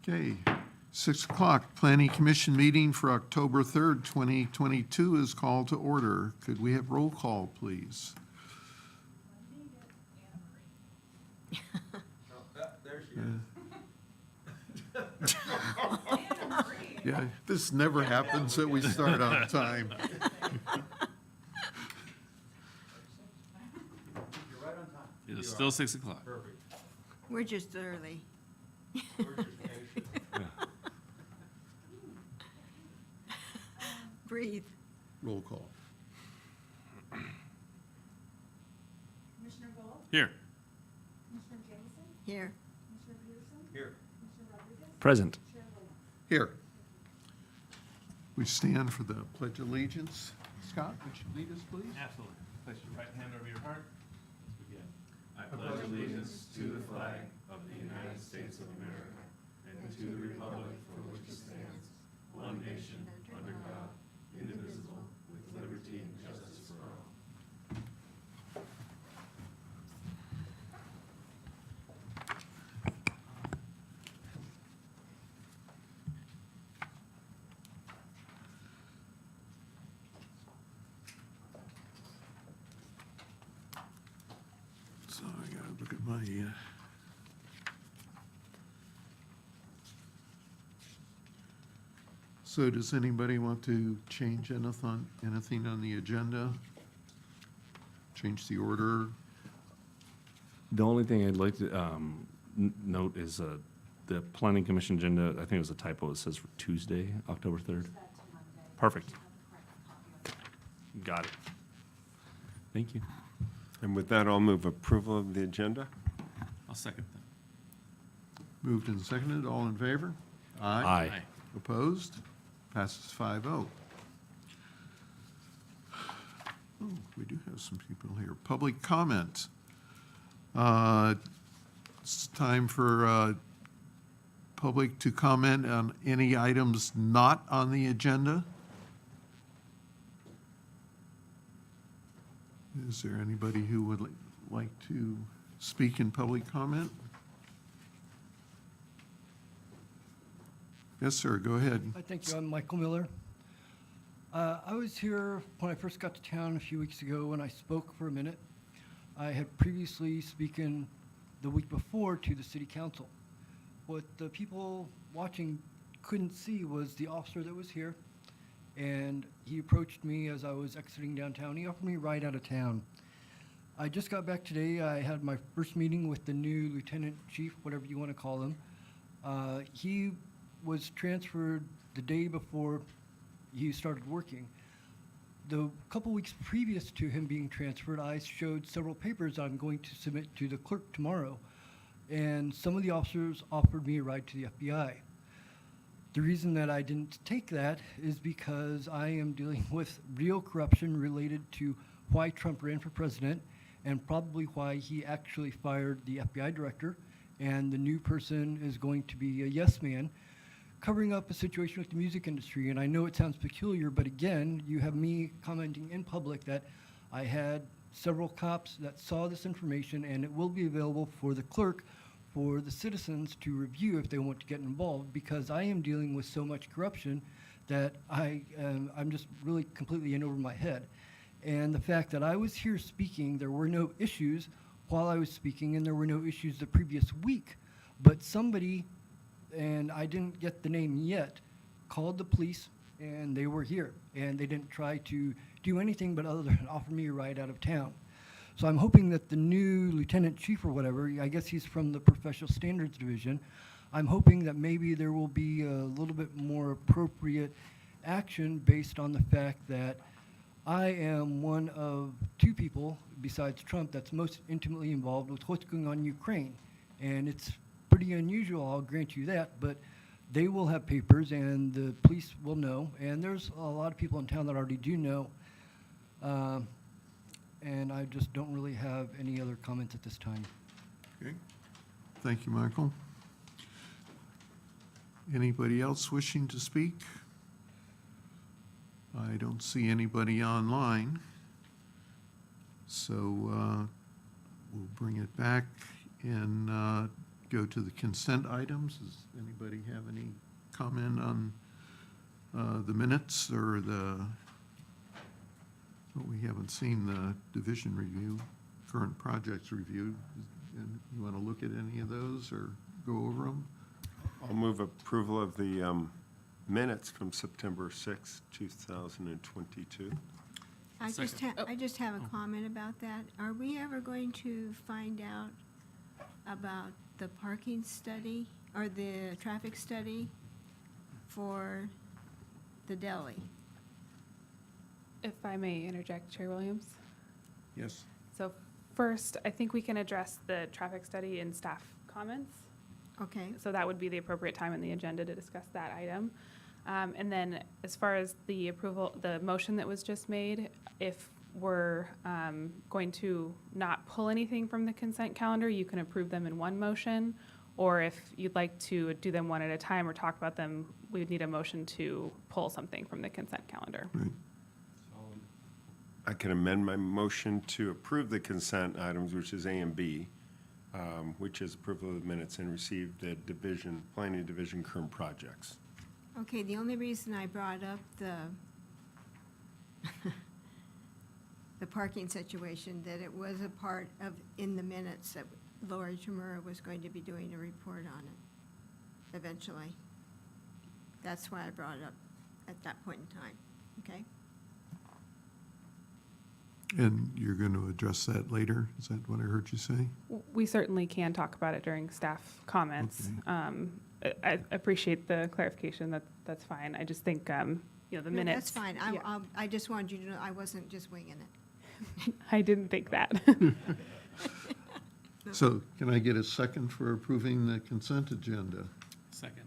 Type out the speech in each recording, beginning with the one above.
Okay, 6 o'clock, Planning Commission meeting for October 3rd, 2022 is called to order. Could we have roll call, please? There she is. Yeah, this never happens that we start on time. You're right on time. It is still 6 o'clock. Perfect. We're just early. We're just anxious. Breathe. Roll call. Commissioner Gold? Here. Commissioner Jameson? Here. Commissioner Peterson? Here. Commissioner Rodriguez? Present. Chair Williams? Here. We stand for the Pledge of Allegiance. Scott, would you lead us, please? Absolutely. Place your right hand over your heart. Let's begin. I pledge allegiance to the flag of the United States of America and to the republic for which it stands, one nation, under God, indivisible, with liberty and justice for all. So I gotta look at my, So does anybody want to change anything on the agenda? Change the order? The only thing I'd like to note is the Planning Commission agenda, I think it was a typo, it says for Tuesday, October 3rd. Perfect. Got it. Thank you. And with that, I'll move approval of the agenda. I'll second that. Moved and seconded, all in favor? Aye. Opposed? Passes 5-0. Oh, we do have some people here. Public comment. It's time for public to comment on any items not on the agenda. Is there anybody who would like to speak in public comment? Yes, sir, go ahead. Hi, thank you. I'm Michael Miller. I was here when I first got to town a few weeks ago and I spoke for a minute. I had previously spoken the week before to the city council. What the people watching couldn't see was the officer that was here, and he approached me as I was exiting downtown. He offered me a ride out of town. I just got back today. I had my first meeting with the new lieutenant chief, whatever you want to call him. He was transferred the day before he started working. The couple weeks previous to him being transferred, I showed several papers I'm going to submit to the clerk tomorrow, and some of the officers offered me a ride to the FBI. The reason that I didn't take that is because I am dealing with real corruption related to why Trump ran for president and probably why he actually fired the FBI director, and the new person is going to be a yes man, covering up a situation with the music industry. And I know it sounds peculiar, but again, you have me commenting in public that I had several cops that saw this information, and it will be available for the clerk for the citizens to review if they want to get involved, because I am dealing with so much corruption that I'm just really completely in over my head. And the fact that I was here speaking, there were no issues while I was speaking, and there were no issues the previous week, but somebody, and I didn't get the name yet, called the police, and they were here, and they didn't try to do anything but other than offer me a ride out of town. So I'm hoping that the new lieutenant chief or whatever, I guess he's from the professional standards division, I'm hoping that maybe there will be a little bit more appropriate action based on the fact that I am one of two people besides Trump that's most intimately involved with what's going on in Ukraine. And it's pretty unusual, I'll grant you that, but they will have papers and the police will know, and there's a lot of people in town that already do know, and I just don't really have any other comments at this time. Okay. Thank you, Michael. Anybody else wishing to speak? I don't see anybody online, so we'll bring it back in go to the consent items. Does anybody have any comment on the minutes or we haven't seen the division review, current projects review. And you want to look at any of those or go over them? I'll move approval of the minutes from September 6, 2022. I just have a comment about that. Are we ever going to find out about the parking study or the traffic study for the deli? If I may interject, Chair Williams. Yes. So first, I think we can address the traffic study in staff comments. Okay, So that would be the appropriate time in the agenda to discuss that item. And then as far as the approval, the motion that was just made, if we're going to not pull anything from the consent calendar, you can approve them in one motion. Or if you'd like to do them one at a time or talk about them, we would need a motion to pull something from the consent calendar. Right. I can amend my motion to approve the consent items, which is A and B, which is approval of the minutes and receive the planning division current projects. okay, the only reason I brought up the parking situation, that it was a part of, in the minutes, that Lori Tamura was going to be doing a report on it eventually. That's why I brought it up at that point in time, okay? And you're going to address that later? Is that what I heard you say? We certainly can talk about it during staff comments. I appreciate the clarification. That's fine. I just think, the No, minutes. that's fine. Yeah. I just wanted you to know I wasn't just winging it. I didn't think that. So can I get a second for approving the consent agenda? Second.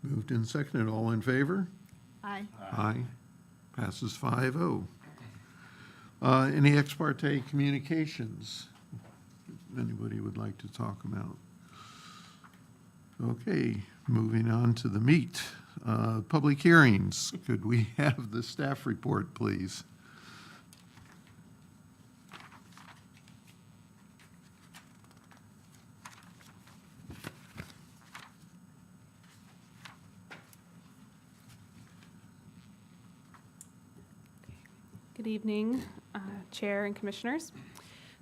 Moved and seconded. All in favor? Aye. Aye. Passes 5-0. Any ex parte communications anybody would like to talk about? Okay, moving on to the meat. Public hearings. Could we have the staff report, please? Good evening, Chair and Commissioners.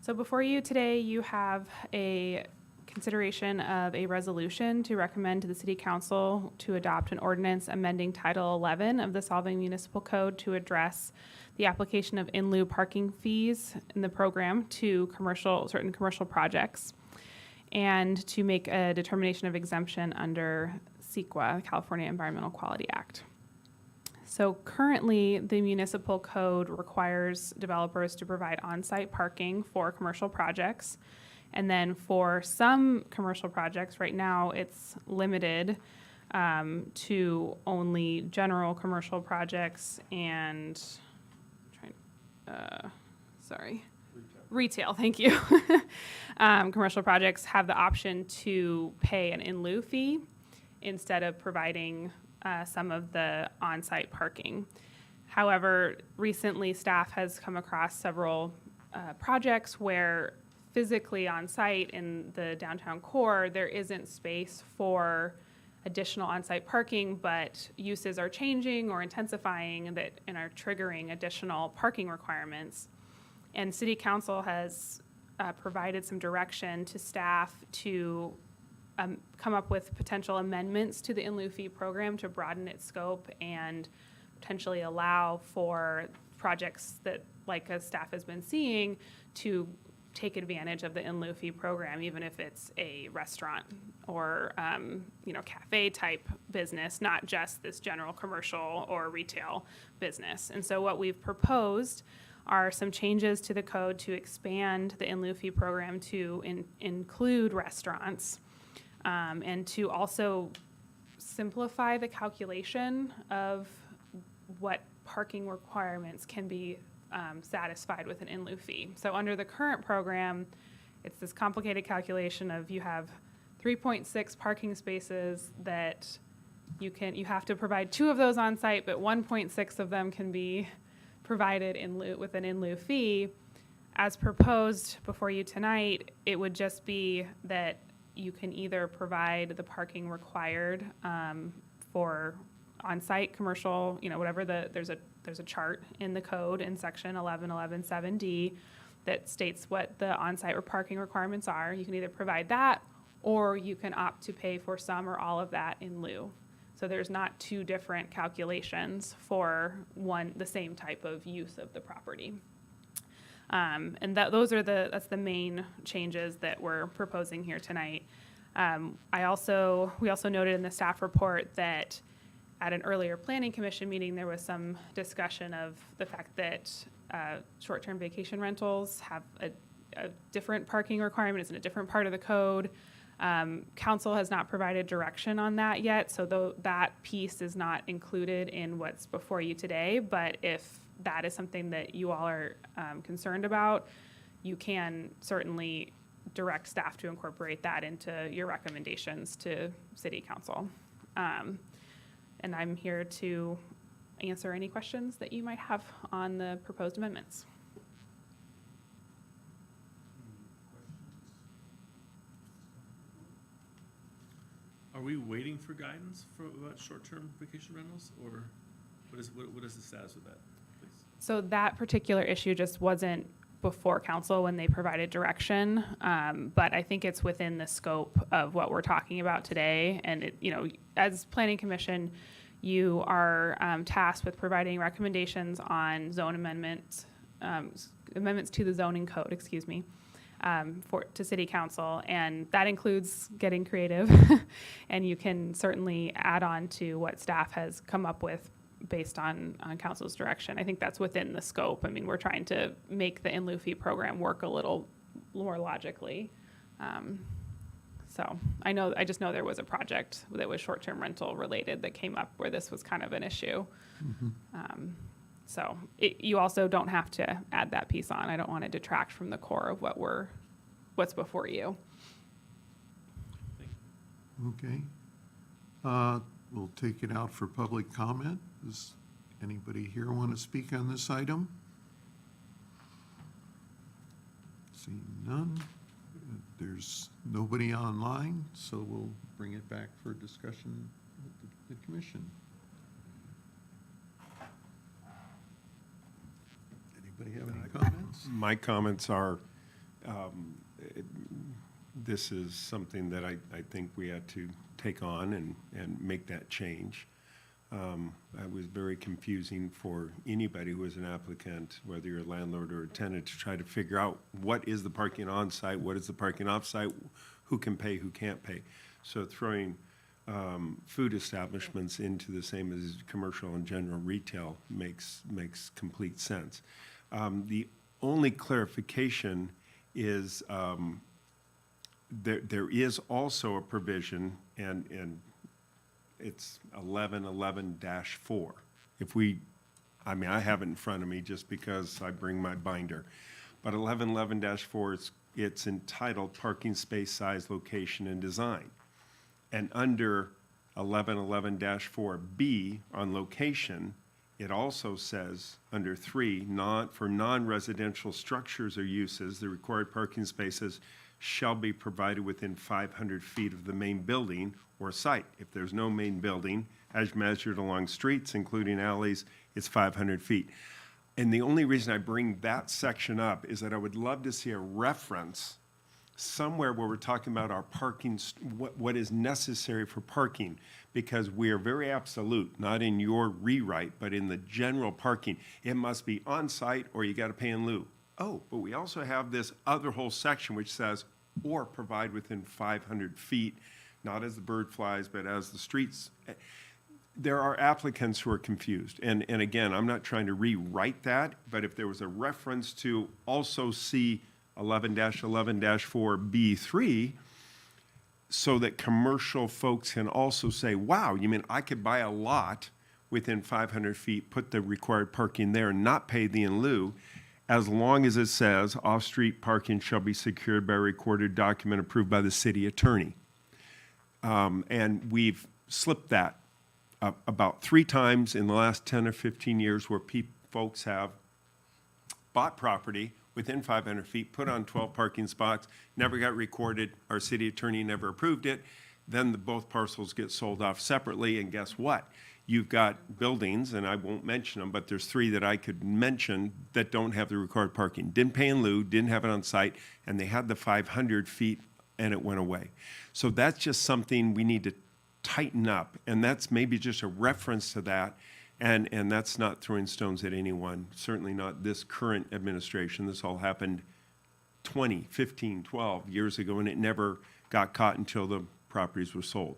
So before you today, you have a consideration of a resolution to recommend to the City Council to adopt an ordinance amending Title 11 of the Solvang Municipal Code to address the application of in lieu parking fees in the program to certain commercial projects, and to make a determination of exemption under CEQA, California Environmental Quality Act. So currently, the municipal code requires developers to provide on-site parking for commercial projects. And then for some commercial projects, right now, it's limited to only general commercial projects and, retail, thank you. Commercial projects have the option to pay an in lieu fee instead of providing some of the on-site parking. However, recently staff has come across several projects where physically on-site in the downtown core, there isn't space for additional on-site parking, but uses are changing or intensifying and are triggering additional parking requirements. And City Council has provided some direction to staff to come up with potential amendments to the in lieu fee program to broaden its scope and potentially allow for projects that, like as staff has been seeing, to take advantage of the in lieu fee program, even if it's a restaurant or cafe type business, not just this general commercial or retail business. And so what we've proposed are some changes to the code to expand the in lieu fee program to include restaurants. And to also simplify the calculation of what parking requirements can be satisfied with an in lieu fee. So under the current program, it's this complicated calculation of you have 3.6 parking spaces that you have to provide 2 of those on site, but 1.6 of them can be provided with an in lieu fee. As proposed before you tonight, it would just be that you can either provide the parking required for on-site commercial, whatever there's a chart in the code in section 11.11.7D that states what the on-site parking requirements are. You can either provide that, or you can opt to pay for some or all of that in lieu. So there's not two different calculations for the same type of use of the property. And that's the main changes that we're proposing here tonight. We also noted in the staff report that at an earlier planning commission meeting, there was some discussion of the fact that short-term vacation rentals have a different parking requirement. It's in a different part of the code. Council has not provided direction on that yet, so that piece is not included in what's before you today. But if that is something that you all are concerned about, you can certainly direct staff to incorporate that into your recommendations to City Council. And I'm here to answer any questions that you might have on the proposed amendments. Are we waiting for guidance about short-term vacation rentals, or what is the status of that, please? So that particular issue just wasn't before council when they provided direction, but I think it's within the scope of what we're talking about today. And as Planning Commission, you are tasked with providing recommendations on zone amendments to the zoning code, to City Council, and that includes getting creative. And you can certainly add on to what staff has come up with based on council's direction. I think that's within the scope. I mean, we're trying to make the in lieu fee program work a little more logically. So I just know there was a project that was short-term rental related that came up where this was kind of an issue. So you also don't have to add that piece on. I don't want to detract from the core of what's before you. Okay. We'll take it out for public comment. Does anybody here want to speak on this item? Seeing none. There's nobody online, so we'll bring it back for discussion with the commission. Anybody have any comments? My comments are, this is something that I think we had to take on and make that change. It was very confusing for anybody who was an applicant, whether you're a landlord or a tenant, to try to figure out what is the parking on-site, what is the parking off-site, who can pay, who can't pay. So throwing food establishments into the same as commercial and general retail makes complete sense. The only clarification is there is also a provision, and it's 1111-4. I have it in front of me just because I bring my binder. But 1111-4, it's entitled Parking Space Size, Location, and Design. And under 1111-4B on location, it also says under 3, for non-residential structures or uses, the required parking spaces shall be provided within 500 feet of the main building or site. If there's no main building, as measured along streets, including alleys, it's 500 feet. And the only reason I bring that section up is that I would love to see a reference somewhere where we're talking about our parking, what is necessary for parking, because we are very absolute, not in your rewrite, but in the general parking. It must be on-site or you got to pay in lieu. Oh, but we also have this other whole section which says, or provide within 500 feet, not as the bird flies, but as the streets. There are applicants who are confused. And again, I'm not trying to rewrite that, but if there was a reference to also see 11-11-4B3, so that commercial folks can also say, wow, you mean I could buy a lot within 500 feet, put the required parking there and not pay the in lieu, as long as it says off-street parking shall be secured by a recorded document approved by the city attorney. And we've slipped that about 3 times in the last 10 or 15 years where folks have bought property within 500 feet, put on 12 parking spots, never got recorded, our city attorney never approved it, then both parcels get sold off separately, and guess what? You've got buildings, and I won't mention them, but there's 3 that I could mention that don't have the required parking. Didn't pay in lieu, didn't have it on site, and they had the 500 feet, and it went away. So that's just something we need to tighten up, and that's maybe just a reference to that, and that's not throwing stones at anyone, certainly not this current administration. This all happened 20, 15, 12 years ago, and it never got caught until the properties were sold.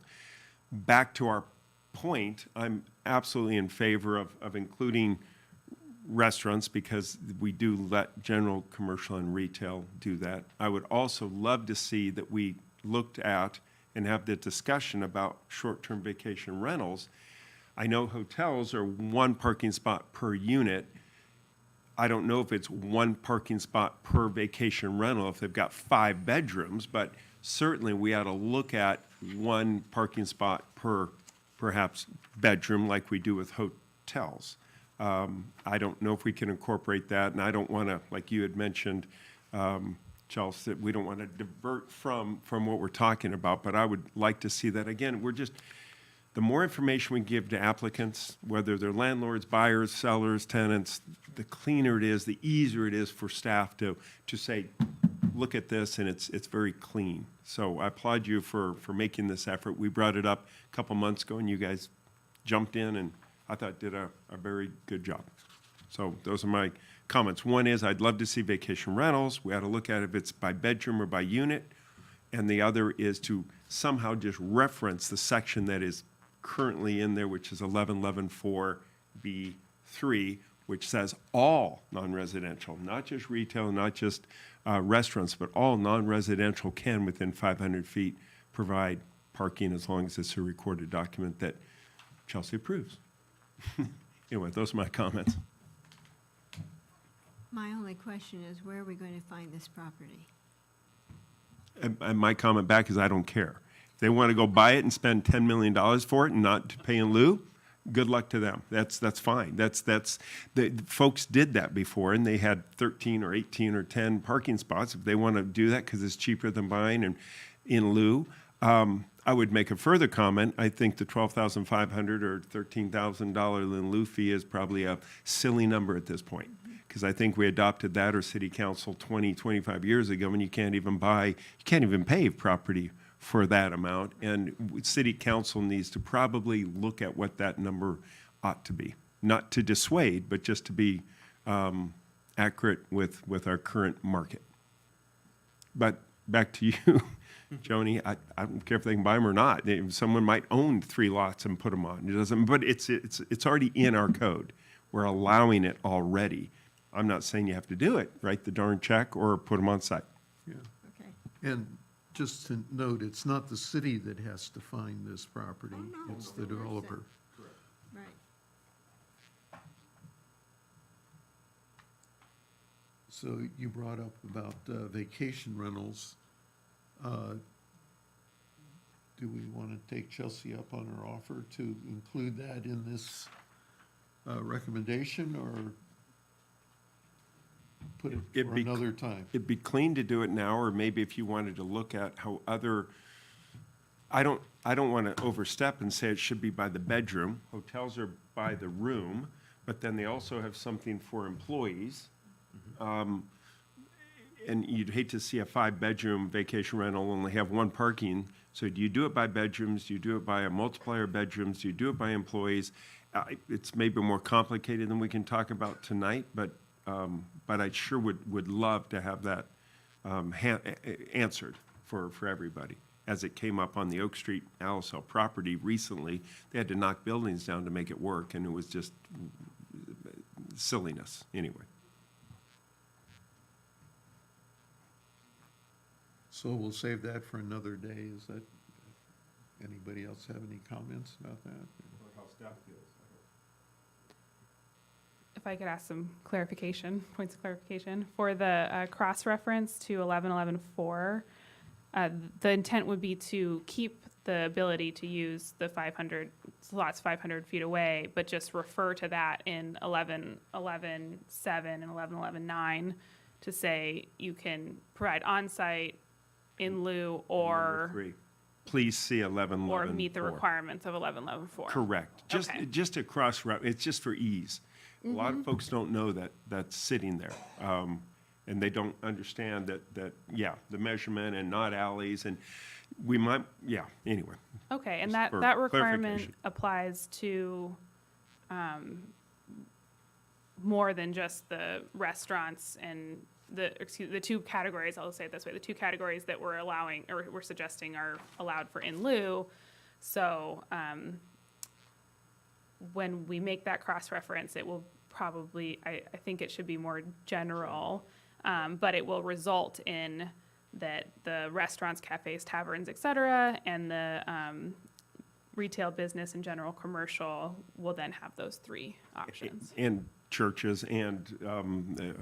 Back to our point, I'm absolutely in favor of including restaurants because we do let general commercial and retail do that. I would also love to see that we looked at and have the discussion about short-term vacation rentals. I know hotels are 1 parking spot per unit. I don't know if it's 1 parking spot per vacation rental if they've got 5 bedrooms, but certainly we ought to look at 1 parking spot per perhaps bedroom like we do with hotels. I don't know if we can incorporate that, and I don't want to, like you had mentioned, Charles, that we don't want to divert from what we're talking about, but I would like to see that. Again, the more information we give to applicants, whether they're landlords, buyers, sellers, tenants, the cleaner it is, the easier it is for staff to say, look at this, and it's very clean. So I applaud you for making this effort. We brought it up a couple months ago, and you guys jumped in, and I thought did a very good job. So those are my comments. One is I'd love to see vacation rentals. We ought to look at if it's by bedroom or by unit. And the other is to somehow just reference the section that is currently in there, which is 1111-4B3, which says all non-residential, not just retail, not just restaurants, but all non-residential can, within 500 feet, provide parking as long as it's a recorded document that Chelsea approves. Anyway, those are my comments. My only question is, where are we going to find this property? And my comment back is I don't care. If they want to go buy it and spend $10 million for it and not to pay in lieu, good luck to them. That's fine. The folks did that before, and they had 13 or 18 or 10 parking spots. If they want to do that because it's cheaper than buying and in lieu, I would make a further comment. I think the $12,500 or $13,000 in lieu fee is probably a silly number at this point, because I think we adopted that, or city council 20, 25 years ago, and you can't even pave property for that amount. And city council needs to probably look at what that number ought to be, not to dissuade, but just to be accurate with our current market. But back to you, Joni. I don't care if they can buy them or not. Someone might own 3 lots and put them on. It doesn't. But it's already in our code. We're allowing it already. I'm not saying you have to do it. Write the darn check or put them on site. Yeah. Okay. And just to note, it's not the city that has to find this property. Oh, no. It's the developer. Right. So you brought up about vacation rentals. Do we want to take Chelsea up on her offer to include that in this recommendation, or put it It'd for be another time? It'd be clean to do it now, or maybe if you wanted to look at how other, I don't want to overstep and say it should be by the bedroom. Hotels are by the room, but then they also have something for employees. And you'd hate to see a 5-bedroom vacation rental only have 1 parking. So do you do it by bedrooms? Do you do it by a multiplier of bedrooms? Do you do it by employees? It's maybe more complicated than we can talk about tonight, but I sure would love to have that answered for everybody. As it came up on the Oak Street Alisal property recently, they had to knock buildings down to make it work, and it was just silliness anyway. So we'll save that for another day. Is that, anybody else have any comments about that? If I could ask some clarification, points of clarification. For the cross-reference to 1111-4, the intent would be to keep the ability to use the 500 slots 500 feet away, but just refer to that in 1111-7 and 1111-9 to say you can provide on-site in lieu Number or, 3, please see 1111. or meet the requirements of 1111.4. Correct. Okay. Just a cross reference. It's just for ease. A lot of folks don't know that that's sitting there. And they don't understand that, yeah, the measurement and not alleys, and we might, yeah, anyway. Okay, and Just that, for that requirement clarification. applies to more than just the restaurants and the two categories, I'll say it this way, the two categories that we're allowing, or we're suggesting are allowed for in lieu. So when we make that cross-reference, it will probably, I think it should be more general, but it will result in that the restaurants, cafes, taverns, et cetera, and the retail business and general commercial will then have those three options. And churches and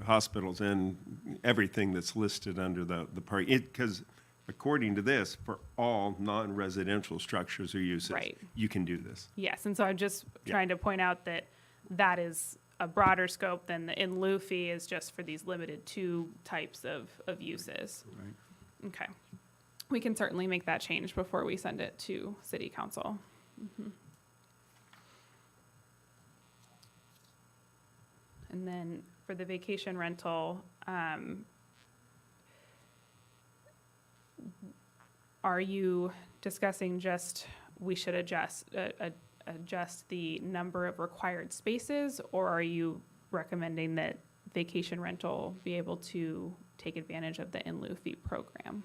hospitals and everything that's listed under the park. Because according to this, for all non-residential structures or uses, Right. you can do this. Yes, and so I'm just Yeah. trying to point out that that is a broader scope than the in lieu fee is just for these limited two types of uses. Right. Okay. We can certainly make that change before we send it to city council. And then for the vacation rental, are you discussing just, we should adjust the number of required spaces? Or are you recommending that vacation rental be able to take advantage of the in lieu fee program?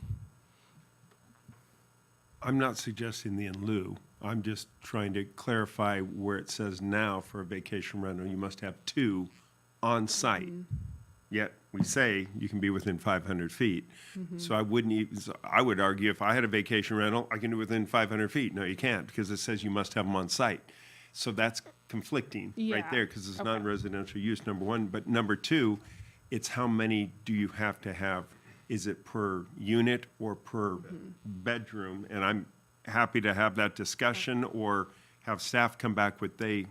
I'm not suggesting the in lieu. I'm just trying to clarify where it says now for a vacation rental, you must have 2 on site. Yet we say you can be within 500 feet. So I wouldn't even, I would argue if I had a vacation rental, I can do within 500 feet. No, you can't, because it says you must have them on site. So that's conflicting right Yeah, there, because it's okay. non-residential use, number one. But number two, it's how many do you have to have? Is it per unit or per bedroom? And I'm happy to have that discussion or have staff come back what they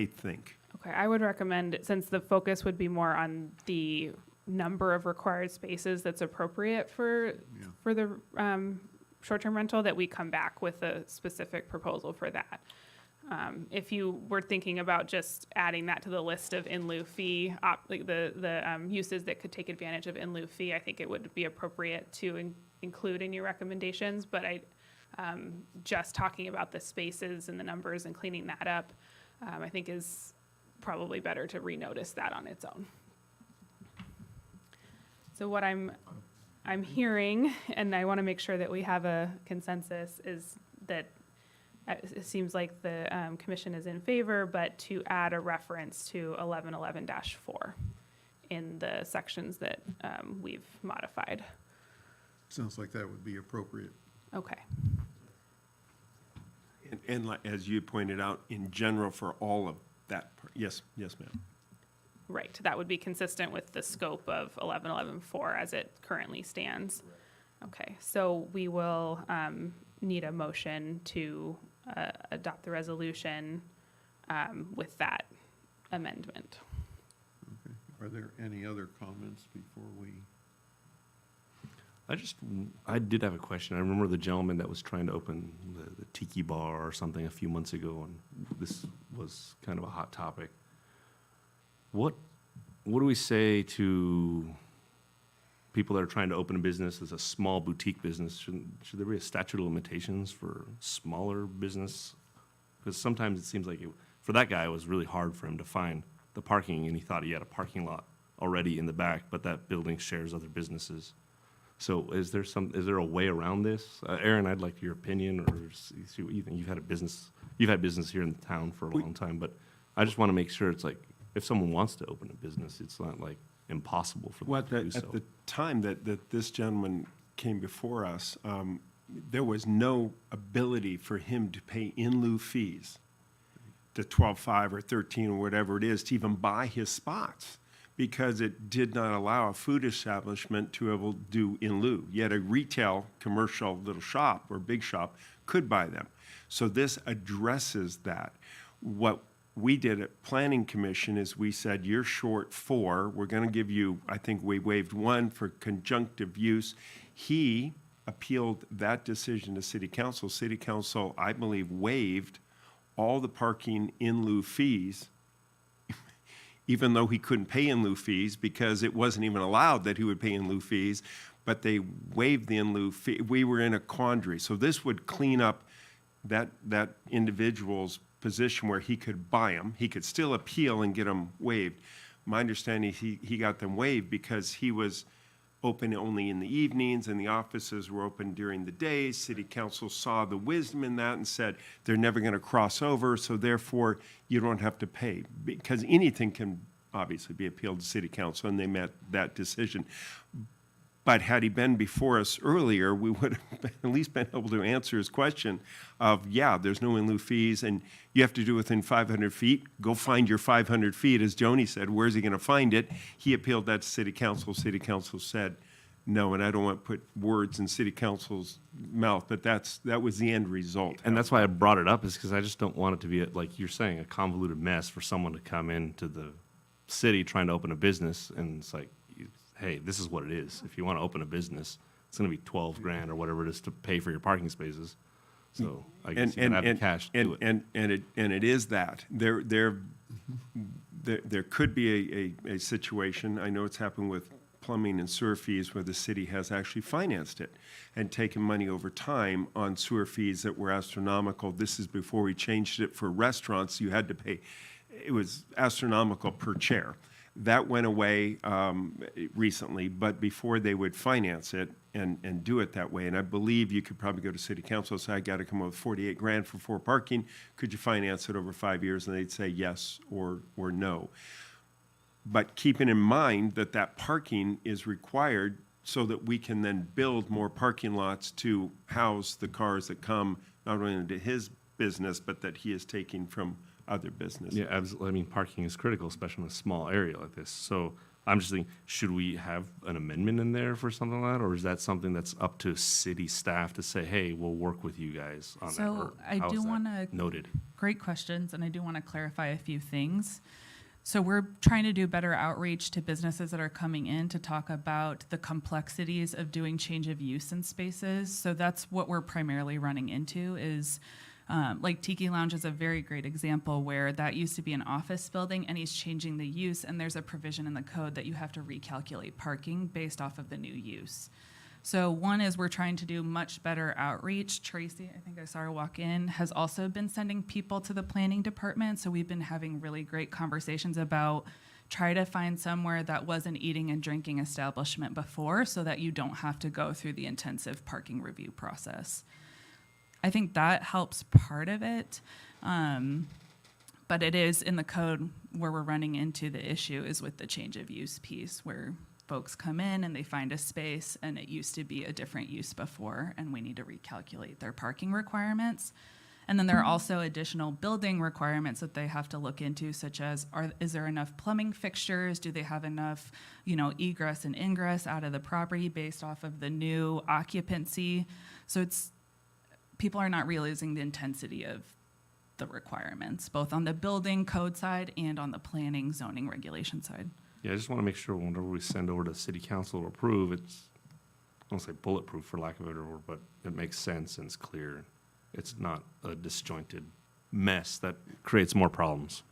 think. Okay, I would recommend, since the focus would be more on the number of required spaces that's appropriate for the short-term rental, that we come back with a specific proposal for that. If you were thinking about just adding that to the list of in lieu fee, like the uses that could take advantage of in lieu fee, I think it would be appropriate to include in your recommendations. But just talking about the spaces and the numbers and cleaning that up, I think is probably better to renotice that on its own. So what I'm hearing, and I want to make sure that we have a consensus, is that it seems like the commission is in favor, but to add a reference to 1111-4 in the sections that we've modified. Sounds like that would be appropriate. Okay. And like, as you pointed out, in general for all of that, yes, ma'am. Right, that would be consistent with the scope of 1111-4 as it currently stands. Okay, so we will need a motion to adopt the resolution with that amendment. Okay. Are there any other comments before we? I did have a question. I remember the gentleman that was trying to open the tiki bar or something a few months ago, and this was kind of a hot topic. What do we say to people that are trying to open a business as a small boutique business? Should there be a statute of limitations for smaller business? Because sometimes it seems like for that guy, it was really hard for him to find the parking, and he thought he had a parking lot already in the back, but that building shares other businesses. So is there a way around this? Aaron, I'd like your opinion, or see what you think. You've had business here in the town for a long time, but I just want to make sure it's like, if someone wants to open a business, it's not like impossible for them to do so. At the time that this gentleman came before us, there was no ability for him to pay in lieu fees, the 12.5 or 13 or whatever it is, to even buy his spots, because it did not allow a food establishment to able to do in lieu. Yet a retail, commercial little shop or big shop could buy them. So this addresses that. What we did at Planning Commission is we said, you're short 4, we're gonna give you, I think we waived 1 for conjunctive use. He appealed that decision to City Council. City Council, I believe, waived all the parking in lieu fees, even though he couldn't pay in lieu fees because it wasn't even allowed that he would pay in lieu fees, but they waived the in lieu fee. We were in a quandary. So this would clean up that individual's position where he could buy them. He could still appeal and get them waived. My understanding, he got them waived because he was open only in the evenings and the offices were open during the day. City Council saw the wisdom in that and said, they're never going to cross over, so therefore you don't have to pay. Because anything can obviously be appealed to City Council, and they met that decision. But had he been before us earlier, we would have at least been able to answer his question of, yeah, there's no in lieu fees, and you have to do it within 500 feet. Go find your 500 feet, as Joni said. Where's he going to find it? He appealed that to City Council. City Council said no, and I don't want to put words in City Council's mouth, but that was the end result. And that's why I brought it up, is because I just don't want it to be, like you're saying, a convoluted mess for someone to come into the city trying to open a business, and it's like, hey, this is what it is. If you want to open a business, it's going to be 12 grand or whatever it is to pay for your parking spaces. So I guess you can have the cash to do it. And it is that. There could be a situation, I know it's happened with plumbing and sewer fees, where the city has actually financed it and taken money over time on sewer fees that were astronomical. This is before we changed it for restaurants. You had to pay, it was astronomical per chair. That went away recently, but before they would finance it and do it that way. And I believe you could probably go to City Council and say, I got to come up with 48 grand for 4 parking. Could you finance it over 5 years? And they'd say yes or no. But keeping in mind that that parking is required so that we can then build more parking lots to house the cars that come not only into his business, but that he is taking from other business. Yeah, absolutely. I mean, parking is critical, especially in a small area like this. So I'm just thinking, should we have an amendment in there for something like that? Or is that something that's up to city staff to say, hey, we'll work with you guys on that? So Or I how do is that want to, noted? great questions, and I do want to clarify a few things. So we're trying to do better outreach to businesses that are coming in to talk about the complexities of doing change of use in spaces. So that's what we're primarily running into is, like Tiki Lounge is a very great example where that used to be an office building and he's changing the use, and there's a provision in the code that you have to recalculate parking based off of the new use. So one is we're trying to do much better outreach. Tracy, I think I saw her walk in, has also been sending people to the planning department. So we've been having really great conversations about try to find somewhere that was an eating and drinking establishment before so that you don't have to go through the intensive parking review process. I think that helps part of it. But it is in the code where we're running into the issue is with the change of use piece where folks come in and they find a space and it used to be a different use before and we need to recalculate their parking requirements. And then there are also additional building requirements that they have to look into, such as is there enough plumbing fixtures? Do they have enough, egress and ingress out of the property based off of the new occupancy? So people are not realizing the intensity of the requirements, both on the building code side and on the planning zoning regulation side. Yeah, I just want to make sure whenever we send over to city council to approve, it's, I don't say bulletproof for lack of a better word, but it makes sense and it's clear. It's not a disjointed mess that creates more problems.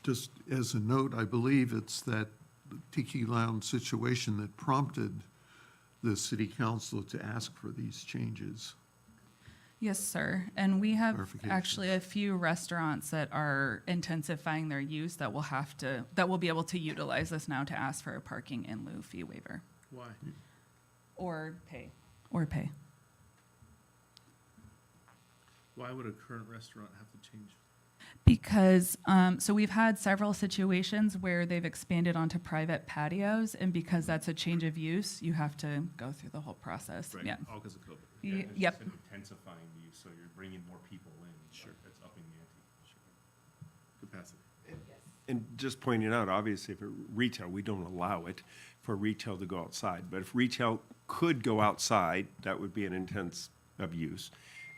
Just as a note, I believe it's that Tiki Lounge situation that prompted the city council to ask for these changes. Yes, sir. And we have Clarifications. actually a few restaurants that are intensifying their use that will be able to utilize this now to ask for a parking in lieu fee waiver. Why? Or pay. Why would a current restaurant have to change? Because, so we've had several situations where they've expanded onto private patios, and because that's a change of use, you have to go through the whole process. Yeah. All because of COVID. Yep. Intensifying the use, so you're bringing more people in. Sure. It's upping the ante. Capacity. And just pointing out, obviously, if retail, we don't allow it for retail to go outside. But if retail could go outside, that would be an intense of use.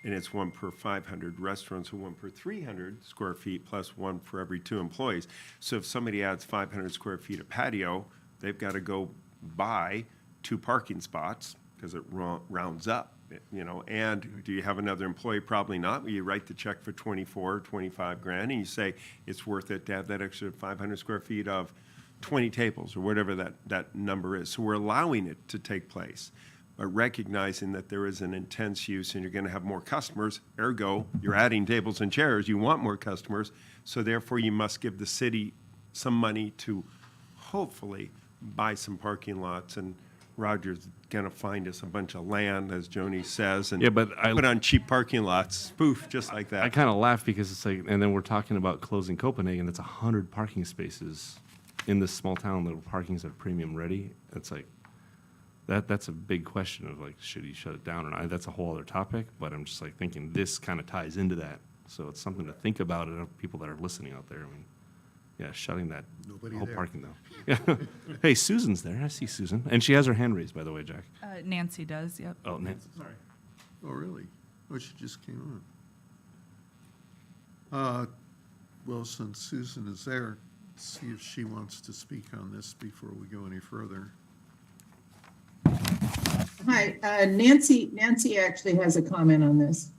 and it's one per 500 restaurants, or one per 300 square feet, plus one for every 2 employees. So if somebody adds 500 square feet of patio, they've got to go buy 2 parking spots, because it rounds up, you know. And do you have another employee? Probably not. You write the check for 24 or 25 grand, and you say it's worth it to have that extra 500 square feet of 20 tables, or whatever that number is. So we're allowing it to take place, but recognizing that there is an intense use and you're going to have more customers, ergo, you're adding tables and chairs, you want more customers, so therefore you must give the city some money to hopefully buy some parking lots. And Roger's going to find us a bunch of land, as Joni says, and Yeah, but put on cheap parking lots, poof, just like that. I kind of laugh because it's like, and then we're talking about closing Copenhagen. It's 100 parking spaces in this small town that parking's at premium ready. It's like, that's a big question of like, should he shut it down or not? That's a whole other topic, but I'm just like thinking this kind of ties into that. So it's something to think about, people that are listening out there. I mean, yeah, shutting that Nobody whole there. parking though. Yeah. Hey, Susan's there. I see Susan. And she has her hand raised, by the way, Jack. Nancy does, yep. Oh, Nancy. Sorry. Oh, really? Oh, she just came on. Well, since Susan is there, see if she wants to speak on this before we go any further. Hi, Nancy actually has a comment on this.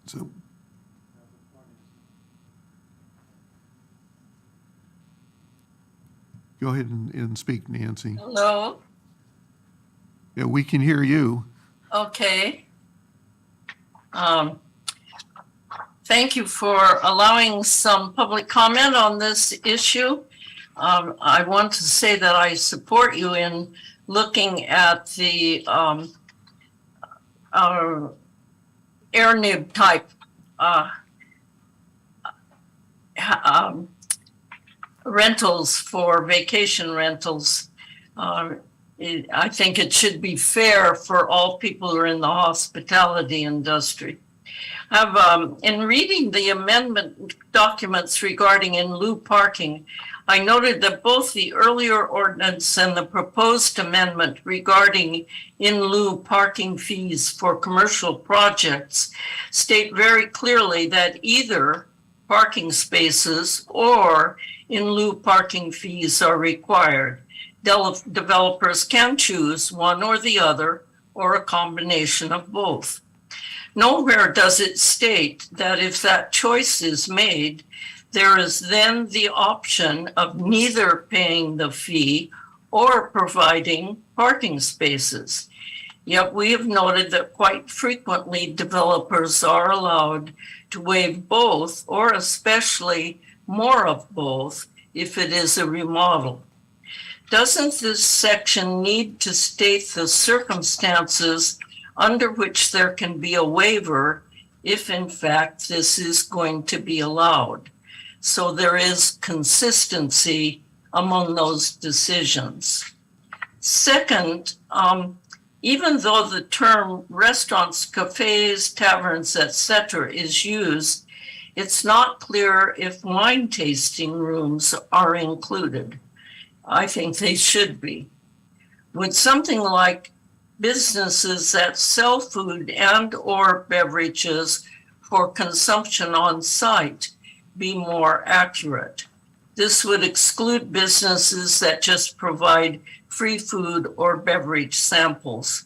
So, go ahead and speak, Nancy. Hello, Yeah, we can hear you. okay. Thank you for allowing some public comment on this issue. I want to say that I support you in looking at the air nib type rentals for vacation rentals. I think it should be fair for all people who are in the hospitality industry. In reading the amendment documents regarding in lieu parking, I noted that both the earlier ordinance and the proposed amendment regarding in lieu parking fees for commercial projects state very clearly that either parking spaces or in lieu parking fees are required. Developers can choose one or the other, or a combination of both. Nowhere does it state that if that choice is made, there is then the option of neither paying the fee or providing parking spaces. Yet we have noted that quite frequently developers are allowed to waive both, or especially more of both, if it is a remodel. Doesn't this section need to state the circumstances under which there can be a waiver if in fact this is going to be allowed? So there is consistency among those decisions. Second, even though the term restaurants, cafes, taverns, etc. is used, it's not clear if wine tasting rooms are included. I think they should be. Would something like businesses that sell food and or beverages for consumption on site be more accurate? This would exclude businesses that just provide free food or beverage samples.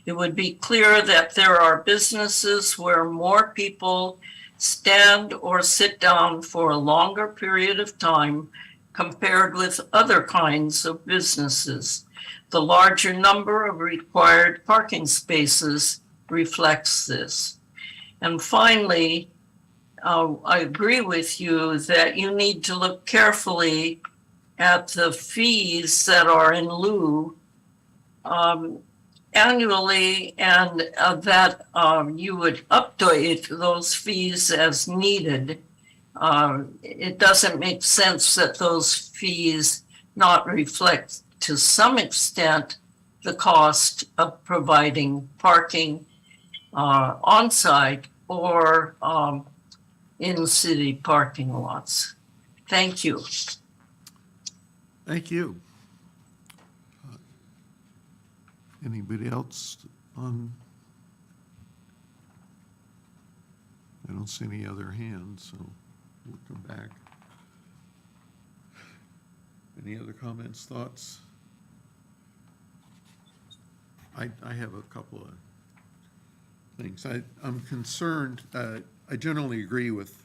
It would be clear that there are businesses where more people stand or sit down for a longer period of time compared with other kinds of businesses. The larger number of required parking spaces reflects this. And finally, I agree with you that you need to look carefully at the fees that are in lieu annually, and that you would update those fees as needed. It doesn't make sense that those fees not reflect to some extent the cost of providing parking on site or in city parking lots. Thank you. Thank you. Anybody else on? I don't see any other hands, so we'll come back. Any other comments, thoughts? I have a couple of things. I'm concerned, I generally agree with,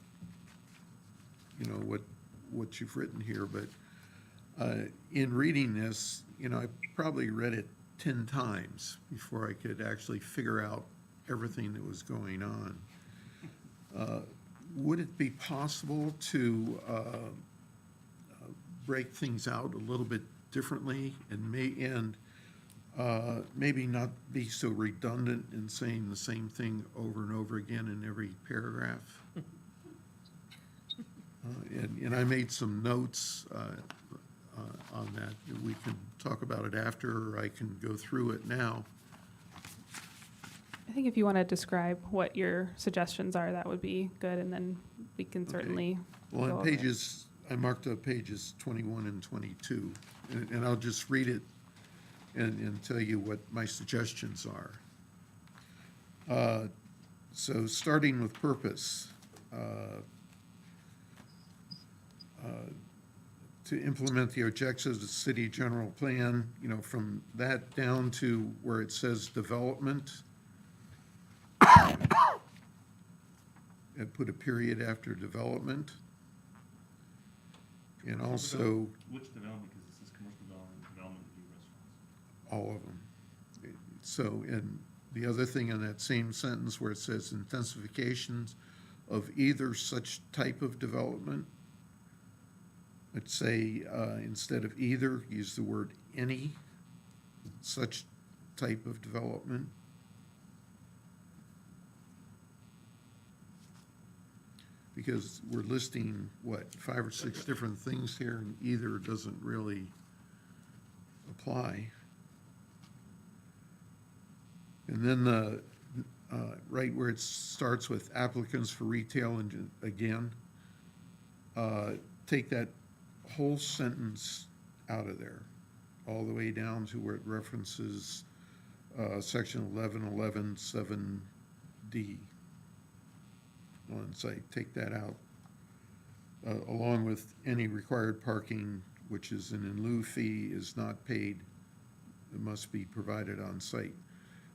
you know, what you've written here, but in reading this, you know, I probably read it 10 times before I could actually figure out everything that was going on. Would it be possible to break things out a little bit differently and maybe not be so redundant in saying the same thing over and over again in every paragraph? And I made some notes on that. We can talk about it after, or I can go through it now. I think if you want to describe what your suggestions are, that would be good, and then we can certainly Well, go on over it. pages, I marked up pages 21 and 22, and I'll just read it and tell you what my suggestions are. So starting with purpose, to implement the objectives of the city general plan, you know, from that down to where it says development, and put a period after development. And also, Which development, because this is commercial development of new restaurants. all of them. So, and the other thing in that same sentence where it says intensifications of either such type of development, let's say, instead of either, use the word any such type of development. Because we're listing, what, 5 or 6 different things here, and either doesn't really apply. And then right where it starts with applicants for retail, and again, take that whole sentence out of there, all the way down to where it references section 1111(7)D. On site, take that out, along with any required parking, which is an in lieu fee, is not paid, it must be provided on site.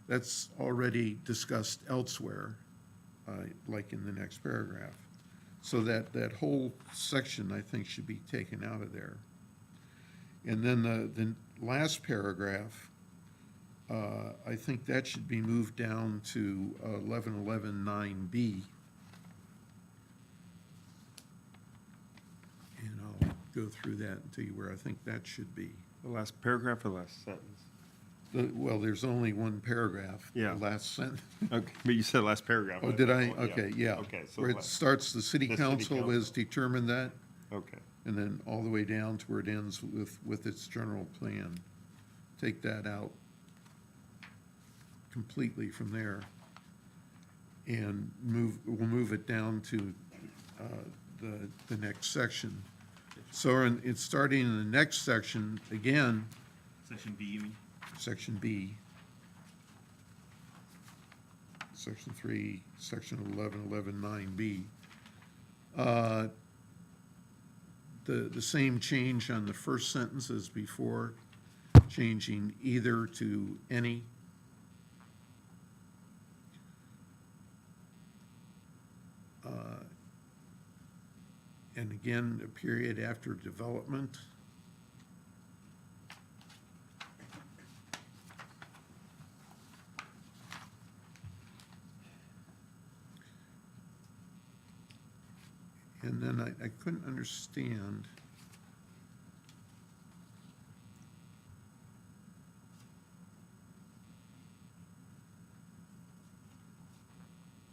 That's already discussed elsewhere, like in the next paragraph. So that whole section, I think, should be taken out of there. And then the last paragraph, I think that should be moved down to 1111(9)B. And I'll go through that and tell you where I think that should be. The last paragraph or last sentence? Well, there's only one paragraph. Yeah. The last sentence. Okay, but you said last paragraph. Oh, did I? Oh, Okay, yeah. Okay, so Where it last- starts, the city The city council has council. determined that, okay. and then all the way down to where it ends with its general plan. Take that out completely from there. And we'll move it down to the next section. So it's starting in the next section, again, Section B, you mean? section B. Section 3, section 1111(9)B. The same change on the first sentence as before, changing either to any. And again, a period after development. And then I couldn't understand.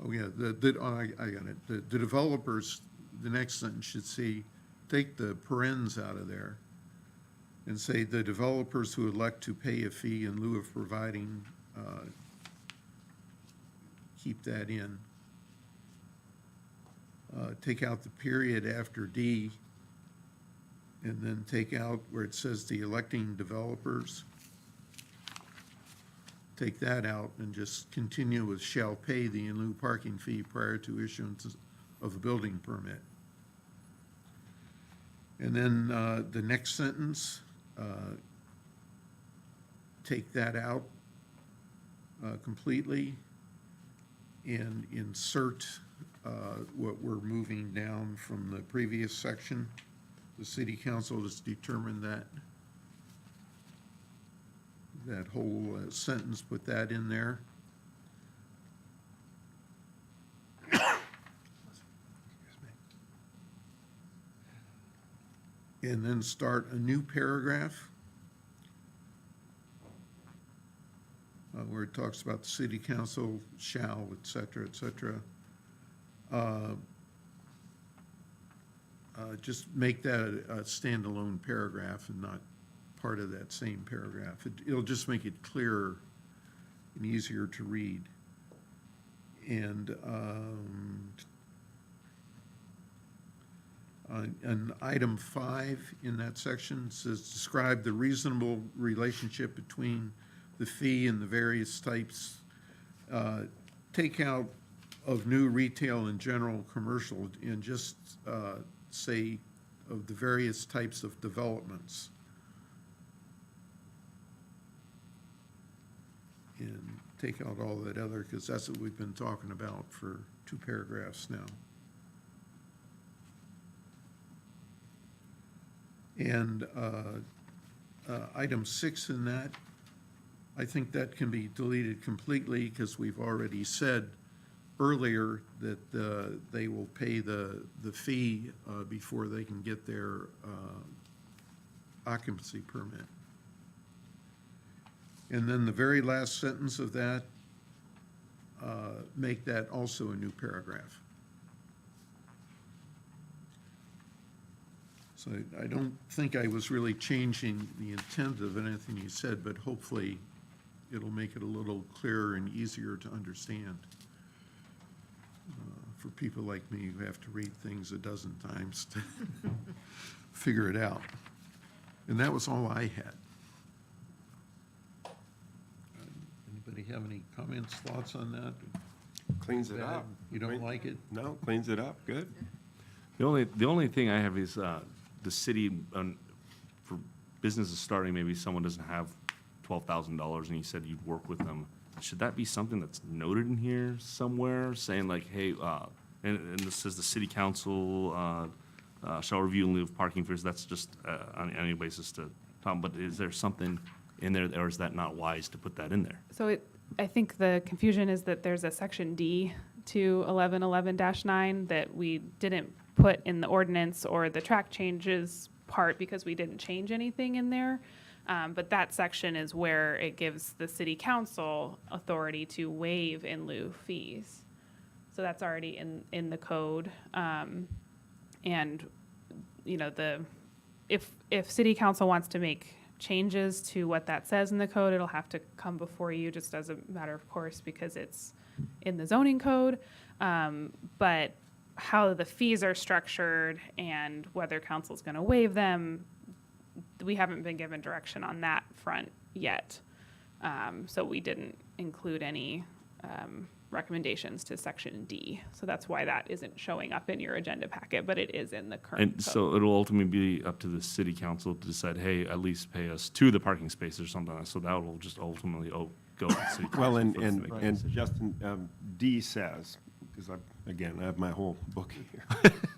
Oh, yeah, I got it. The developers, the next sentence should say, take the parens out of there and say the developers who elect to pay a fee in lieu of providing, keep that in. Take out the period after D and then take out where it says the electing developers. Take that out and just continue with shall pay the in lieu parking fee prior to issuance of a building permit. And then the next sentence, take that out completely and insert what we're moving down from the previous section. The city council has determined that whole sentence, put that in there. And then start a new paragraph where it talks about the city council shall, et cetera, et cetera. Just make that a standalone paragraph and not part of that same paragraph. It'll just make it clearer and easier to read. And on item 5 in that section says, describe the reasonable relationship between the fee and the various types. Take out of new retail and general commercial and just say of the various types of developments. And take out all that other, because that's what we've been talking about for 2 paragraphs now. And item 6 in that, I think that can be deleted completely because we've already said earlier that they will pay the fee before they can get their occupancy permit. And then the very last sentence of that, make that also a new paragraph. So I don't think I was really changing the intent of anything you said, but hopefully it'll make it a little clearer and easier to understand for people like me who have to read things a dozen times to figure it out. And that was all I had. Anybody have any comments, thoughts on that? Cleans it Bad? up. You don't like it? No, cleans it up, good. The only thing I have is the city, for businesses starting, maybe someone doesn't have $12,000 and you said you'd work with them. Should that be something that's noted in here somewhere, saying like, hey, and this says the city council shall review in lieu of parking fees? That's just on any basis to Tom, but is there something in there, or is that not wise to put that in there? So I think the confusion is that there's a section D to 1111-9 that we didn't put in the ordinance or the track changes part because we didn't change anything in there. But that section is where it gives the city council authority to waive in lieu fees. So that's already in the code. And, you know, if city council wants to make changes to what that says in the code, it'll have to come before you just as a matter of course because it's in the zoning code. But how the fees are structured and whether council's going to waive them, we haven't been given direction on that front yet. So we didn't include any recommendations to section D. So that's why that isn't showing up in your agenda packet, but it is in the current And code. so it'll ultimately be up to the city council to decide, hey, at least pay us to the parking spaces or something like that. So that will just ultimately go to the city council. Well, for us to make a and decision. Justin, D says, because I have my whole book here.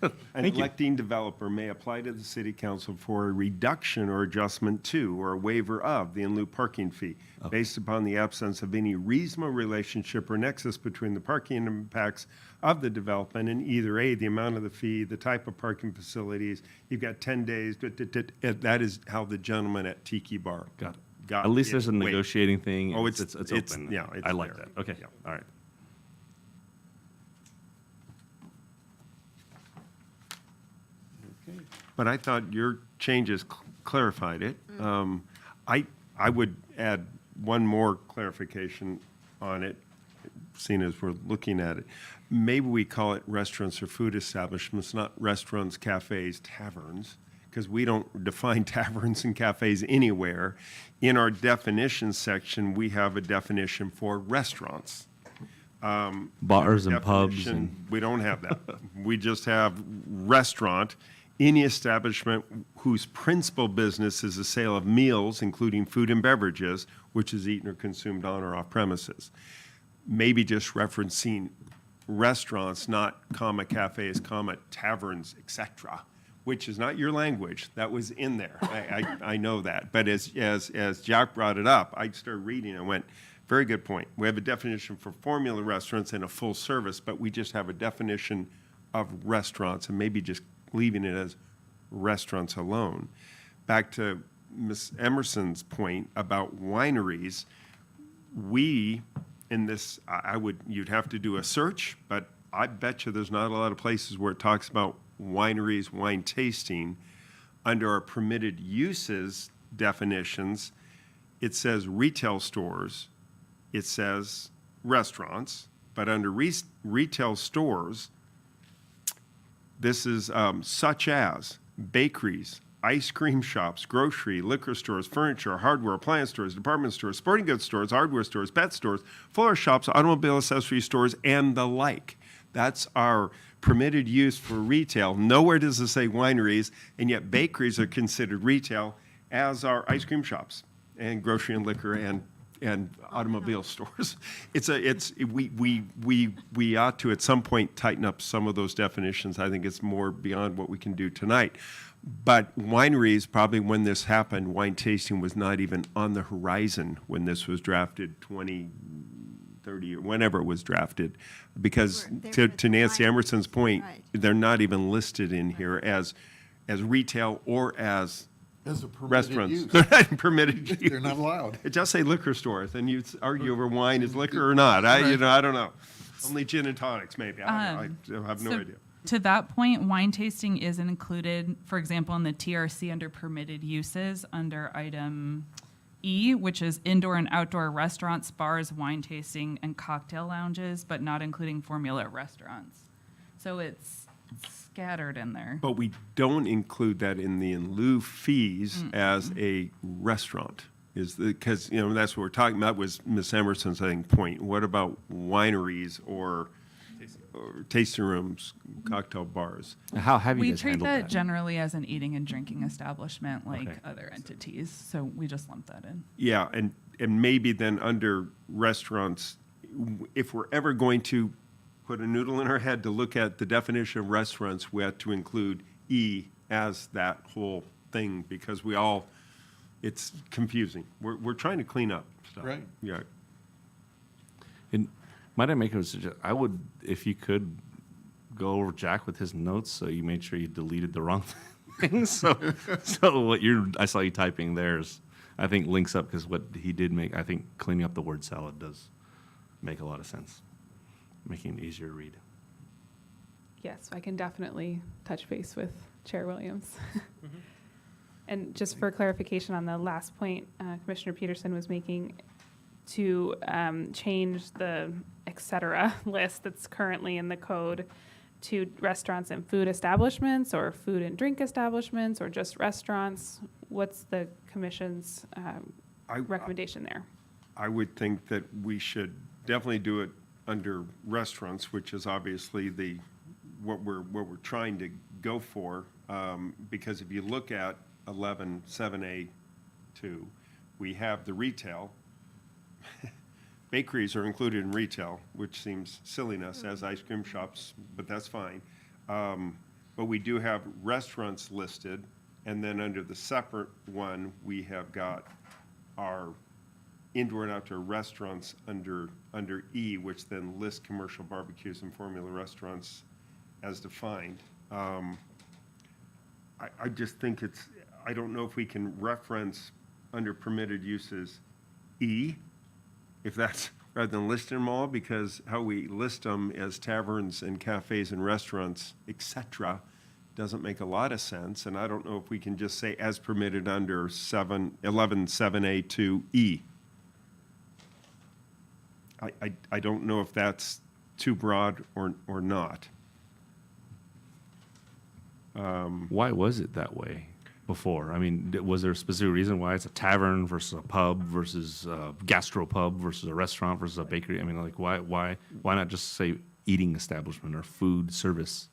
An Thank you. electing developer may apply to the city council for a reduction or adjustment to, or a waiver of the in lieu parking fee based upon the absence of any reasonable relationship or nexus between the parking impacts of the development and either A, the amount of the fee, the type of parking facilities. You've got 10 days. That is how the gentleman at Tiki Bar Got it. got At least it there's a waived. negotiating thing. Oh, It's it's open. yeah, it's I like there. that. Okay, Yeah. all right. Okay. But I thought your changes clarified it. I would add one more clarification on it, seeing as we're looking at it. Maybe we call it restaurants or food establishments, not restaurants, cafes, taverns, because we don't define taverns and cafes anywhere. In our definition section, we have a definition for restaurants. Bars and pubs Definition, we don't have that. We just have restaurant, any establishment whose principal business is the sale of meals, including food and beverages, which is eaten or consumed on or off premises. Maybe just referencing restaurants, not comma cafes, comma taverns, etc., which is not your language. That was in there. I know that. But as Jack brought it up, I started reading and went, very good point. We have a definition for formula restaurants and a full service, but we just have a definition of restaurants and maybe just leaving it as restaurants alone. Back to Ms. Emerson's point about wineries, we, in this, you'd have to do a search, but I bet you there's not a lot of places where it talks about wineries, wine tasting. Under our permitted uses definitions, it says retail stores, it says restaurants, but under retail stores, this is such as bakeries, ice cream shops, grocery, liquor stores, furniture, hardware, appliance stores, department stores, sporting goods stores, hardware stores, pet stores, florist shops, automobile accessory stores, and the like. That's our permitted use for retail. Nowhere does it say wineries, and yet bakeries are considered retail, as are ice cream shops and grocery and liquor and automobile stores. We ought to at some point tighten up some of those definitions. I think it's more beyond what we can do tonight. But wineries, probably when this happened, wine tasting was not even on the horizon when this was drafted 20, 30, or whenever it was drafted. Because to Nancy Emerson's point, they're not even listed in here as retail or as a permitted restaurants. use. They're not permitted use. They're not allowed. It just say liquor store, then you argue over wine is liquor or not. I don't know. Only gin and tonics, maybe. I have no idea. To that point, wine tasting is included, for example, in the TRC under permitted uses under item E, which is indoor and outdoor restaurants, bars, wine tasting, and cocktail lounges, but not including formula restaurants. So it's scattered in there. But we don't include that in the in lieu fees as a restaurant. Because that's what we're talking about was Ms. Emerson's, I think, point. What about wineries or tasting rooms, cocktail bars? How have you We guys treat handled that that? generally as an eating and drinking establishment like Okay. other entities, so we just lump that in. Yeah, and maybe then under restaurants, if we're ever going to put a noodle in our head to look at the definition of restaurants, we have to include E as that whole thing, because it's confusing. We're trying to clean up stuff. Right. Yeah. And might I make a suggestion? I would, if you could, go over Jack with his notes, so you made sure you deleted the wrong thing. So what I saw you typing there's, I think links up, because what he did make, I think cleaning up the word salad does make a lot of sense, making it easier to read. Yes, I can definitely touch base with Chair Williams. And just for clarification on the last point Commissioner Peterson was making, to change the et cetera list that's currently in the code to restaurants and food establishments, or food and drink establishments, or just restaurants, what's the commission's recommendation there? I would think that we should definitely do it under restaurants, which is obviously what we're trying to go for. Because if you look at 11.7A2, we have the retail. Bakeries are included in retail, which seems silliness, as ice cream shops, but that's fine. But we do have restaurants listed, and then under the separate one, we have got our indoor and outdoor restaurants under E, which then lists commercial barbecues and formula restaurants as defined. I just think I don't know if we can reference under permitted uses E, if that's rather than listing them all, because how we list them as taverns and cafes and restaurants, etc., doesn't make a lot of sense. And I don't know if we can just say as permitted under 11.7A2E. I don't know if that's too broad or not. Why was it that way? before? I mean, was there a specific reason why it's a tavern versus a pub versus a gastropub versus a restaurant versus a bakery? I mean, like, why not just say eating establishment or food service?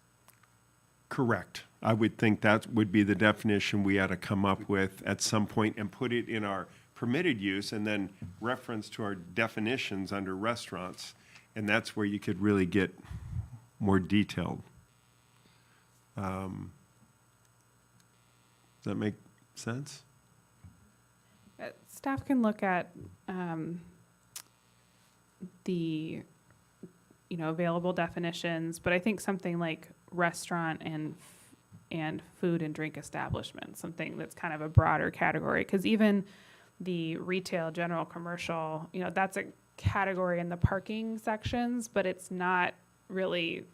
Correct. I would think that would be the definition we ought to come up with at some point and put it in our permitted use and then reference to our definitions under restaurants. And that's where you could really get more detailed. Does that make sense? Staff can look at the, available definitions, but I think something like restaurant and food and drink establishment, something that's kind of a broader category, because even the retail, general, commercial, that's a category in the parking sections, but it's not really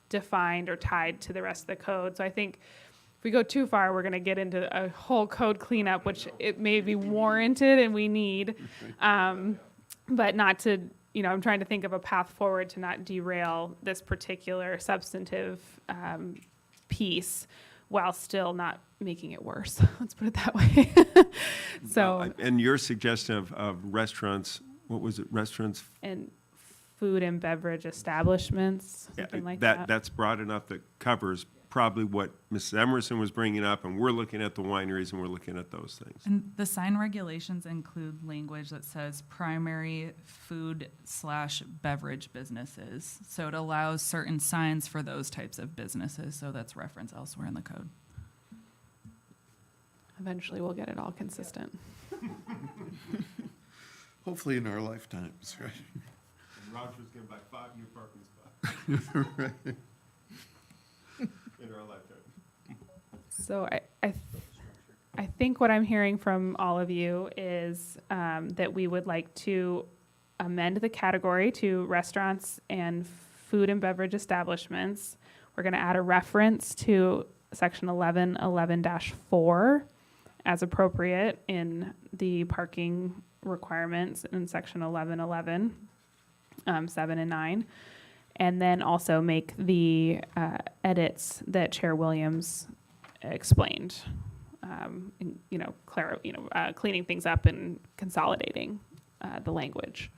defined or tied to the rest of the code. So I think if we go too far, we're going to get into a whole code cleanup, which it may be warranted and we need, but not to, I'm trying to think of a path forward to not derail this particular substantive piece while still not making it worse. Let's put it that way. So, And your suggestion of restaurants, what was it, restaurants? and food and beverage establishments, something like that. That's broad enough that covers probably what Mrs. Emerson was bringing up, and we're looking at the wineries and we're looking at those things. And the sign regulations include language that says primary food/beverage businesses. So it allows certain signs for those types of businesses. So that's referenced elsewhere in the code. Eventually, we'll get it all consistent. Hopefully in our lifetimes, right? And Roger's going to buy 5 new parking spots. Right. In our lifetime. So I think what I'm hearing from all of you is that we would like to amend the category to restaurants and food and beverage establishments. We're going to add a reference to section 1111-4 as appropriate in the parking requirements in section 1111, 7 and 9. And then also make the edits that Chair Williams explained, cleaning things up and consolidating the language.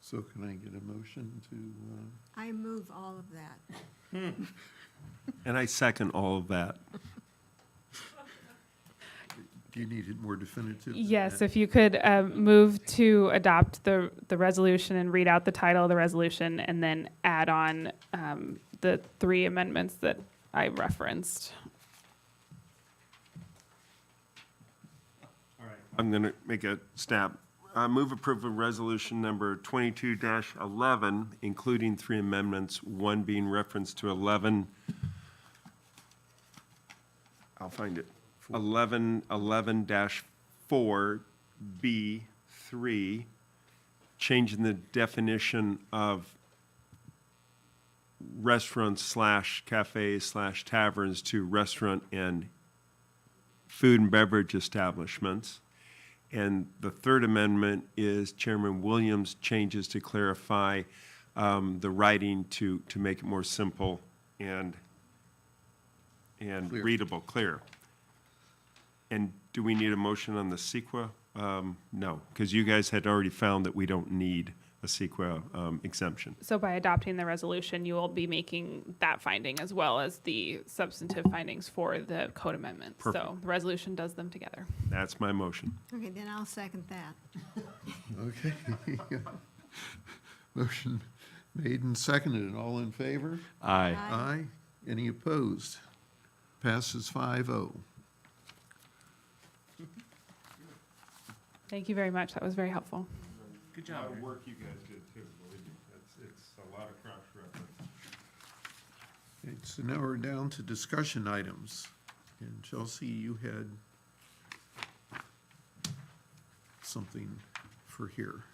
So can I get a motion to, I move all of that. And I second all of that. do you need it more definitive? than Yes, that? if you could move to adopt the resolution and read out the title of the resolution and then add on the 3 amendments that I referenced. All right. I'm going to make a stab. Move approval of resolution number 22-11, including 3 amendments, one being reference to 11. I'll find it. 1111-4B3, changing the definition of restaurants/cafes/taverns to restaurant and food and beverage establishments. And the 3rd amendment is Chairman Williams' changes to clarify the writing to make it more simple and Clear. readable, clear. And do we need a motion on the CEQA? No, because you guys had already found that we don't need a CEQA exemption. So by adopting the resolution, you will be making that finding as well as the substantive findings for the code amendments. So Perfect. the resolution does them together. That's my motion. Okay, then I'll second that. Okay. Motion made and seconded, and all in favor? Aye. Aye. Any opposed? Passes 5-0. Thank you very much. That was very helpful. Good A lot of work you guys did too, believe me. It's a lot of cross-reference. Okay, so now we're down to discussion items. And Chelsea, you had something for here.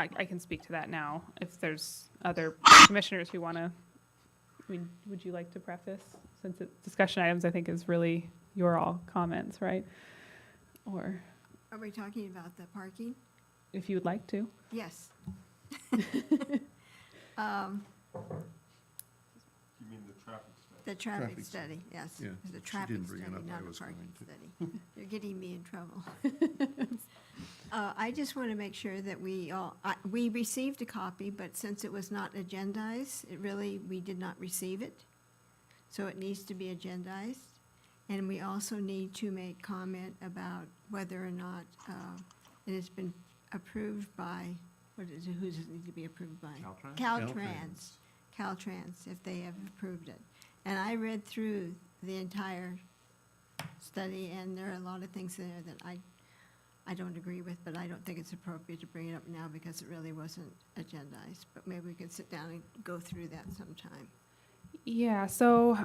I can speak to that now. If there's other commissioners who want to, would you like to preface? Since it's discussion items, I think is really your all comments, right? Or, Are we talking about the parking? If you would like to. Yes. You mean the traffic study? The traffic Traffic study, yes. Yeah, It's a she traffic didn't bring it study, up, I not a was parking going study. You're getting me in trouble. I just want to make sure that we received a copy, but since it was not agendized, we did not receive it. So it needs to be agendized. And we also need to make comment about whether or not it has been approved by, who does it need to be approved by? Caltrans? Caltrans, if they have approved it. And I read through the entire study, and there are a lot of things in there that I don't agree with, but I don't think it's appropriate to bring it up now because it really wasn't agendized. But maybe we can sit down and go through that sometime. Yeah, so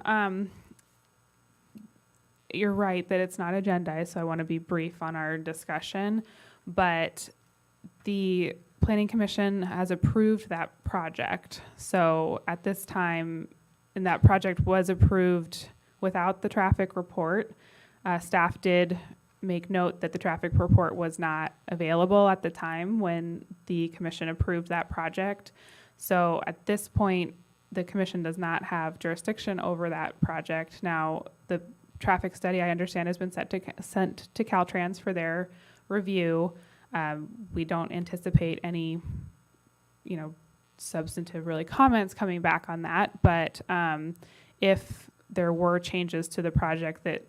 you're right that it's not agendized, so I want to be brief on our discussion. But the Planning Commission has approved that project. So at this time, and that project was approved without the traffic report. Staff did make note that the traffic report was not available at the time when the commission approved that project. So at this point, the commission does not have jurisdiction over that project. Now, the traffic study, I understand, has been sent to Caltrans for their review. We don't anticipate any, substantive really comments coming back on that. But if there were changes to the project that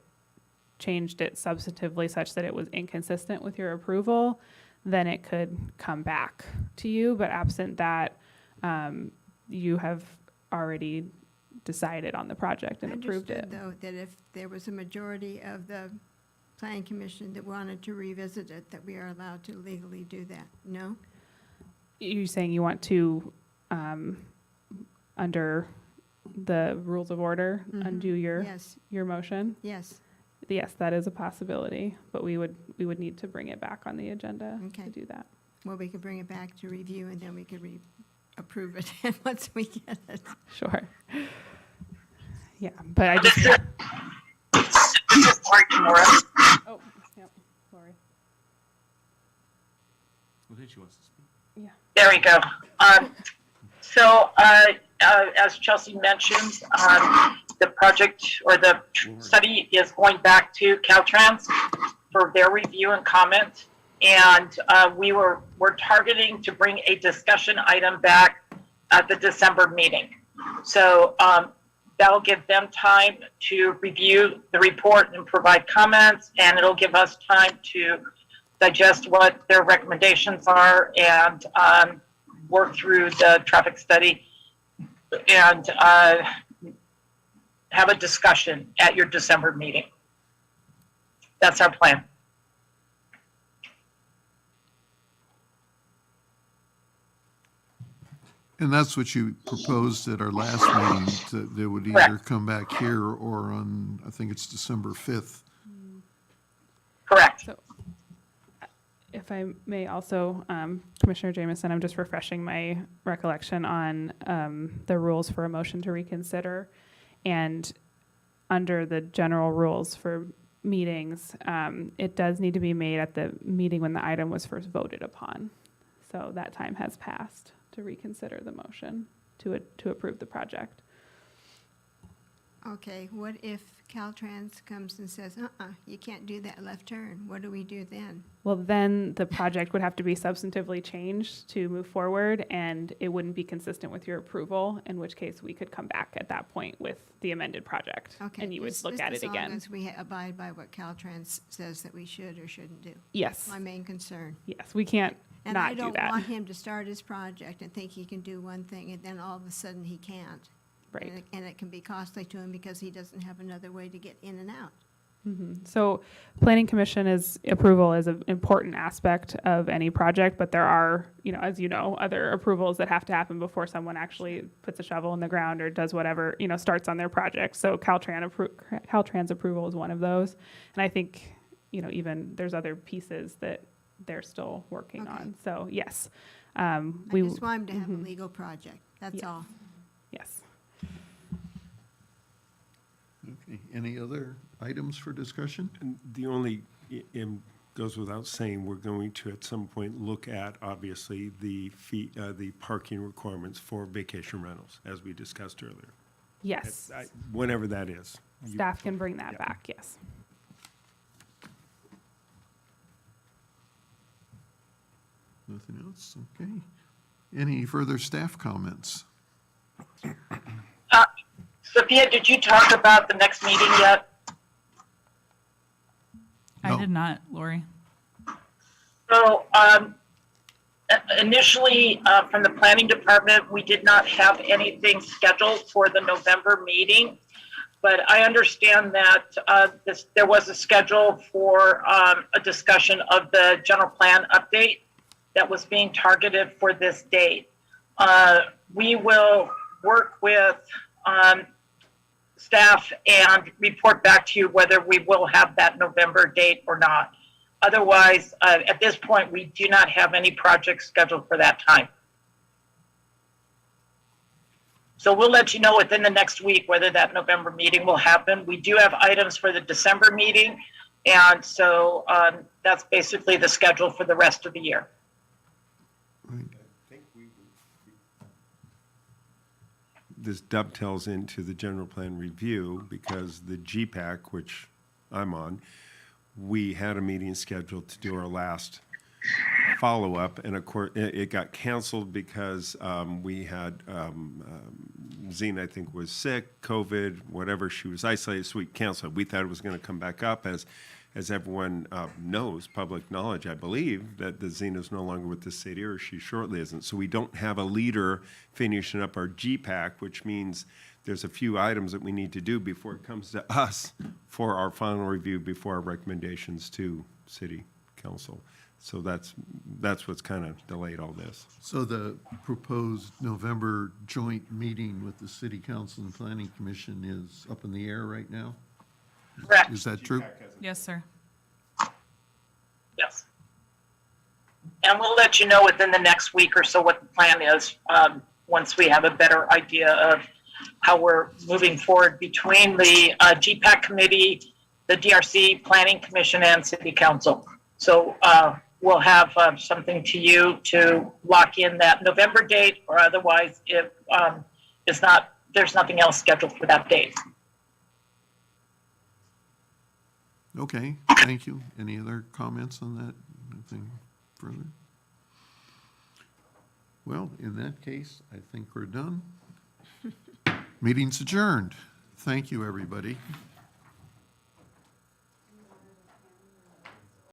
changed it substantively such that it was inconsistent with your approval, then it could come back to you. But absent that, you have already decided on the project and approved it. I understood, though, that if there was a majority of the planning commission that wanted to revisit it, that we are allowed to legally do that. No? You're saying you want to, under the rules of order, undo Yes, your motion? yes. Yes, that is a possibility, but we would need to bring it back on the agenda Okay. to do that. Well, we could bring it back to review, and then we could approve it once we get it. Sure. Yeah, but I just. Oh, yep, sorry. Okay, she wants to speak. Yeah. There we go. As Chelsea mentioned, the project or the study is going back to Caltrans for their review and comment. And we're targeting to bring a discussion item back at the December meeting. So that'll give them time to review the report and provide comments, and it'll give us time to digest what their recommendations are and work through the traffic study and have a discussion at your December meeting. That's our plan. And that's what you proposed at our last meeting, that they would either come back here or on, I think it's December 5th. Correct. So, if I may also, Commissioner Jamison, I'm just refreshing my recollection on the rules for a motion to reconsider. And under the general rules for meetings, it does need to be made at the meeting when the item was first voted upon. So that time has passed to reconsider the motion to approve the project. Okay, what if Caltrans comes and says, you can't do that left turn? What do we do then? Well, then the project would have to be substantively changed to move forward, and it wouldn't be consistent with your approval, in which case we could come back at that point with the amended project. Okay. And you would just- look just at as it long again. as we abide by what Caltrans says that we should or shouldn't do. Yes, My main concern. yes, we can't And I not do don't that. want him to start his project and think he can do one thing, and then all of a sudden he can't. Right. And it can be costly to him because he doesn't have another way to get in and out. So Planning Commission approval is an important aspect of any project, but there are, as you know, other approvals that have to happen before someone actually puts a shovel in the ground or does whatever, starts on their project. So Caltrans approval is one of those. And I think, even there's other pieces that they're still working Okay. on. So yes. I just want him to have a legal project, that's Yes. all. Yes. Okay, any other items for discussion? And the only goes without saying, we're going to at some point look at, obviously, the fee, the parking requirements for vacation rentals, as we discussed earlier. Yes, Whenever that is. staff can bring that back, yes. Nothing else? Okay. Any further staff comments? Sophia, did you talk about the next meeting yet? I No. did not, Lori. So, initially, from the planning department, we did not have anything scheduled for the November meeting. But I understand that there was a schedule for a discussion of the general plan update that was being targeted for this date. We will work with staff and report back to you whether we will have that November date or not. Otherwise, at this point, we do not have any projects scheduled for that time. So we'll let you know within the next week whether that November meeting will happen. We do have items for the December meeting, and so that's basically the schedule for the rest of the year. This dovetails into the general plan review because the GPAC, which I'm on, we had a meeting scheduled to do our last follow-up, and of course, it got canceled because we had, Zena, I think, was sick, COVID, whatever, she was isolated, so we canceled it. We thought it was going to come back up as everyone knows, public knowledge, I believe, that the Zena is no longer with the city, or she shortly isn't. So we don't have a leader finishing up our GPAC, which means there's a few items that we need to do before it comes to us for our final review before our recommendations to city council. So that's what's kind of delayed all this. So the proposed November joint meeting with the city council and planning commission is up in the air right now? Correct. Is that true? Yes, sir. Yes. And we'll let you know within the next week or so what the plan is, once we have a better idea of how we're moving forward between the GPAC committee, the DRC Planning Commission, and City Council. So we'll have something to you to lock in that November date, or otherwise, if it's not, there's nothing else scheduled for that date. Okay, thank you. Any other comments on that? Anything further? Well, in that case, I think we're done. Meeting's adjourned. Thank you, everybody.